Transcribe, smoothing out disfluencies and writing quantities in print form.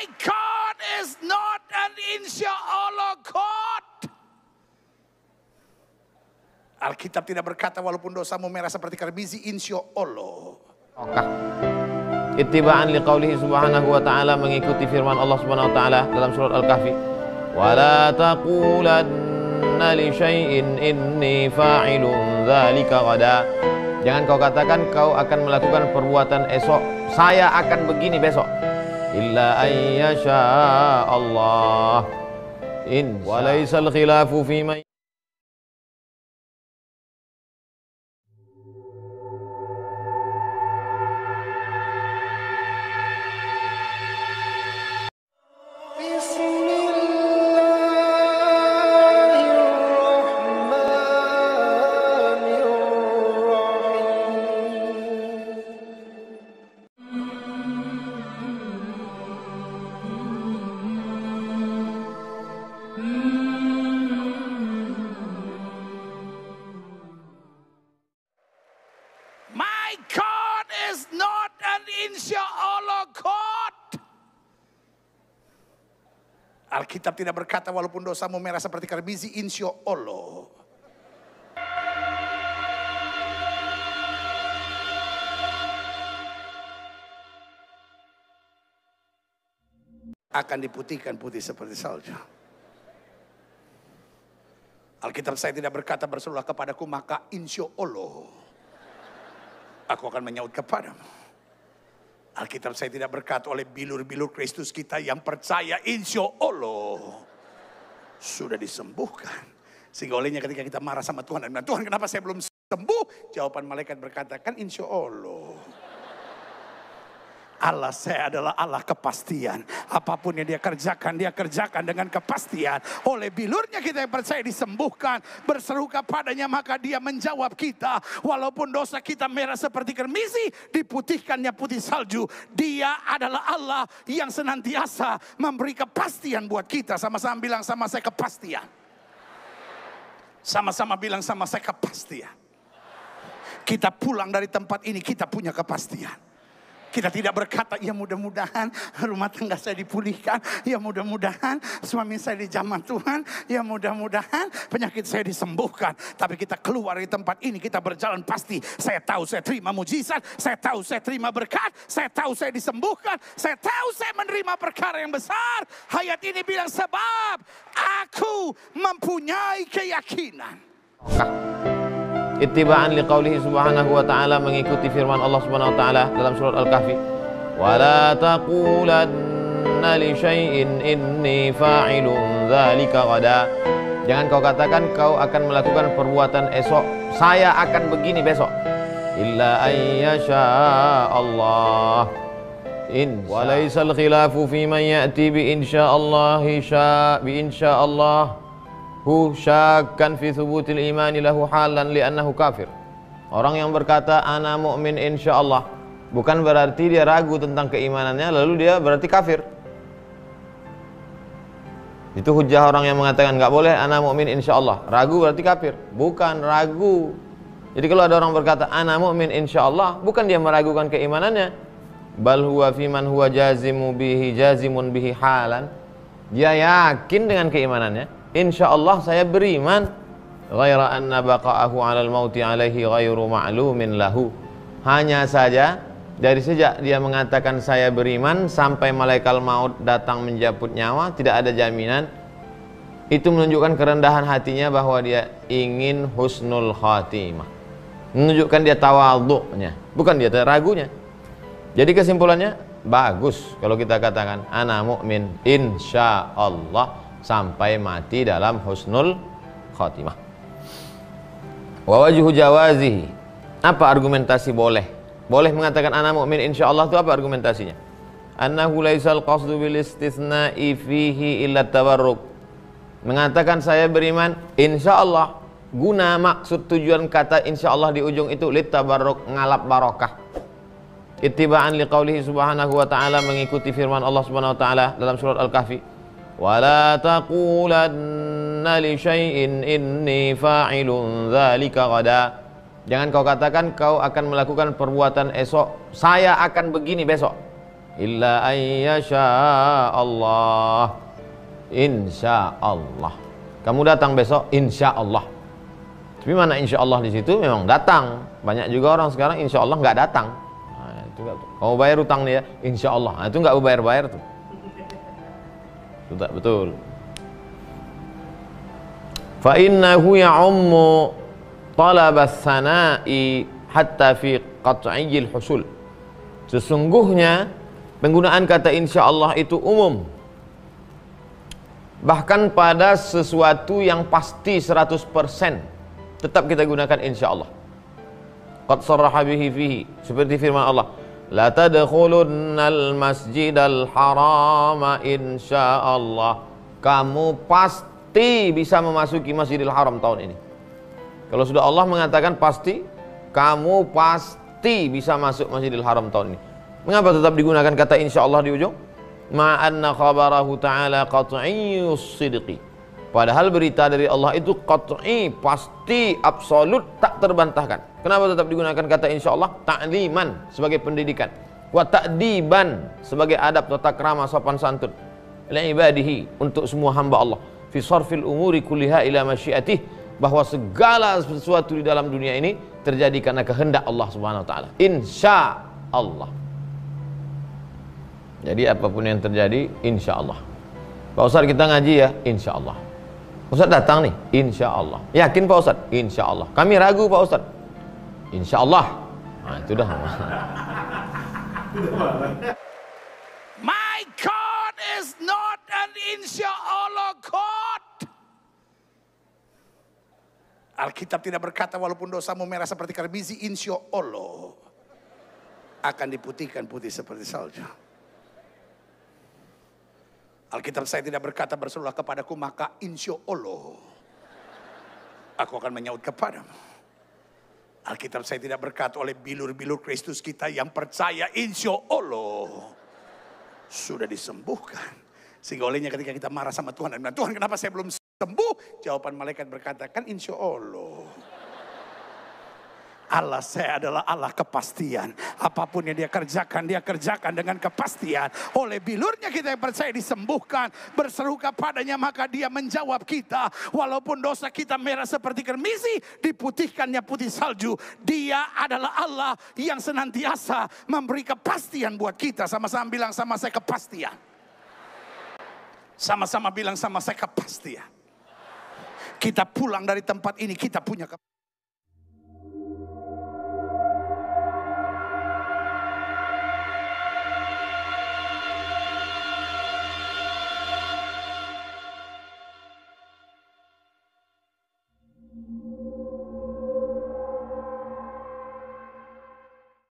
My God is not an insyaallah God. Alkitab tidak berkata walaupun dosamu merah seperti karbizi, insyaallah. Ittiba'an liqaulihi subhanahu wa ta'ala, mengikuti firman Allah subhanahu wa ta'ala dalam surat Al-Kahfi. Wala taqulanna li syai'in inni fa'ilun dzalika ghada. Jangan kau katakan kau akan melakukan perbuatan esok, saya akan begini besok. Illa ayyasha Allah. Wa laysal khilafu fi man Alkitab tidak berkata walaupun dosamu merah seperti karbizi, insyaallah. Akan diputihkan putih seperti salju. Alkitab saya tidak berkata berserulah kepadaku maka insyaallah aku akan menyaut kepadamu. Alkitab saya tidak berkata oleh bilur-bilur Kristus kita yang percaya insya Allah sudah disembuhkan. Sehingga olehnya ketika kita marah sama Tuhan, dan Tuhan kenapa saya belum sembuh? Jawaban malaikat berkata kan insya Allah. Allah saya adalah Allah kepastian. Apapun yang dia kerjakan dengan kepastian. Oleh bilurnya kita yang percaya disembuhkan. Berseru kepadanya maka dia menjawab kita. Walaupun dosa kita merah seperti karmisi, diputihkannya putih salju. Dia adalah Allah yang senantiasa memberi kepastian buat kita. Sama-sama bilang sama saya kepastian. Sama-sama bilang sama saya kepastian. Kita pulang dari tempat ini kita punya kepastian. Kita tidak berkata, ya mudah-mudahan rumah tangga saya dipulihkan. Ya mudah-mudahan suami saya dijamah Tuhan. Ya mudah-mudahan penyakit saya disembuhkan. Tapi kita keluar dari tempat ini, kita berjalan pasti. Saya tahu saya terima mujizat. Saya tahu saya terima berkat. Saya tahu saya disembuhkan. Saya tahu saya menerima perkara yang besar. Ayat ini bilang sebab aku mempunyai keyakinan. Ittiba'an liqaulihi subhanahu wa ta'ala, mengikuti firman Allah subhanahu wa ta'ala dalam surat Al-Kahfi. Wala taqulanna li syai'in inni fa'ilun dzalika ghada. Jangan kau katakan kau akan melakukan perbuatan esok, saya akan begini besok. Illa ayyasha Allah. Wa laysal khilafu fi man ya'ti bi insyaallah bi insyaallah syakkan fi thubutil imani lahu halan li'annahu kafir. Orang yang berkata ana mu'min insyaallah bukan berarti dia ragu tentang keimanannya lalu dia berarti kafir. Itu hujah orang yang mengatakan enggak boleh ana mu'min insyaallah, ragu berarti kafir. Bukan ragu. Jadi kalau ada orang berkata ana mu'min insyaallah, bukan dia meragukan keimanannya. Bal huwa fi man huwa jazimun bihi halan. Dia yakin dengan keimanannya. Insyaallah saya beriman. Ghaira anna baqa'ahu 'alal mauti 'alaihi ghairu ma'lumin lahu. Hanya saja dari sejak dia mengatakan saya beriman sampai malaikat maut datang menjemput nyawa, tidak ada jaminan. Itu menunjukkan kerendahan hatinya bahwa dia ingin husnul khatimah. Menunjukkan dia tawadhu'nya, bukan dia ragunya. Jadi kesimpulannya bagus kalau kita katakan ana mu'min insyaallah sampai mati dalam husnul khatimah. Wa wajhu jawazihi. Apa argumentasi boleh? Boleh mengatakan ana mu'min insyaallah itu apa argumentasinya? Annahu laisal qasdu bil istitsna'i fihi illa tabarruk. Mengatakan saya beriman insyaallah, guna maksud tujuan kata insyaallah di ujung itu lit tabarruk, ngalap barokah. Ittiba'an liqaulihi subhanahu wa ta'ala, mengikuti firman Allah subhanahu wa ta'ala dalam surat Al-Kahfi. Wala taqulanna li syai'in inni fa'ilun dzalika ghada. Jangan kau katakan kau akan melakukan perbuatan esok, saya akan begini besok. illa ayyasha Allah. Insya Allah. Kamu datang besok, insya Allah. Tapi mana insya Allah di situ memang datang. Banyak juga orang sekarang insya Allah nggak datang. Nah, itu nggak. Kamu bayar utang nih ya, insya Allah. Nah, itu nggak bayar tuh. Itu tak betul. Fa innahu ya'ummu talab as-sana'i hatta fi qat'iyil husul. Sesungguhnya penggunaan kata insya Allah itu umum, bahkan pada sesuatu yang pasti 100% tetap kita gunakan insya Allah. Qad sarraha bihi fihi, seperti firman Allah, la tadkhulunnal masjidal harama insya Allah. Kamu pasti bisa memasuki Masjidil Haram tahun ini. Kalau sudah Allah mengatakan pasti, kamu pasti bisa masuk Masjidil Haram tahun ini. Mengapa tetap digunakan kata insya Allah di ujung? Ma'anna khabarahu ta'ala qat'iyyus sidqi. Padahal berita dari Allah itu qat'i, pasti, absolut, tak terbantahkan. Kenapa tetap digunakan kata insya Allah? Ta'liman, sebagai pendidikan. Wa ta'diban, sebagai adab, tata krama, sopan santun. Li'ibadihi, untuk semua hamba Allah. Fi sarfil umuri kulliha ila masyiatih, bahwa segala sesuatu di dalam dunia ini terjadi karena kehendak Allah Subhanahu wa taala. Insya Allah. Jadi apapun yang terjadi, insya Allah. Pak Ustadz kita ngaji ya, insya Allah. Ustadz datang nih, insya Allah. Yakin Pak Ustadz? Insya Allah. Kami ragu Pak Ustadz. Insya Allah. Nah itu dah. My God is not an insya Allah God. Alkitab tidak berkata walaupun dosamu merah seperti karbizi, insya Allah akan diputihkan putih seperti salju. Alkitab saya tidak berkata berserulah kepadaku maka insya Allah aku akan menyaut kepadamu. Alkitab saya tidak berkata oleh bilur-bilur Kristus kita yang percaya insya Allah sudah disembuhkan. Sehingga olehnya ketika kita marah sama Tuhan, dan Tuhan kenapa saya belum sembuh? Jawaban malaikat berkata, kan insya Allah. Allah saya adalah Allah kepastian. Apapun yang dia kerjakan dengan kepastian. Oleh bilurnya kita yang percaya disembuhkan. Berseru kepadanya maka dia menjawab kita. Walaupun dosa kita merah seperti kermisi, diputihkannya putih salju. Dia adalah Allah yang senantiasa memberi kepastian buat kita. Sama-sama bilang sama saya kepastian. Sama-sama bilang sama saya kepastian. Kita pulang dari tempat ini, kita punya kepastian.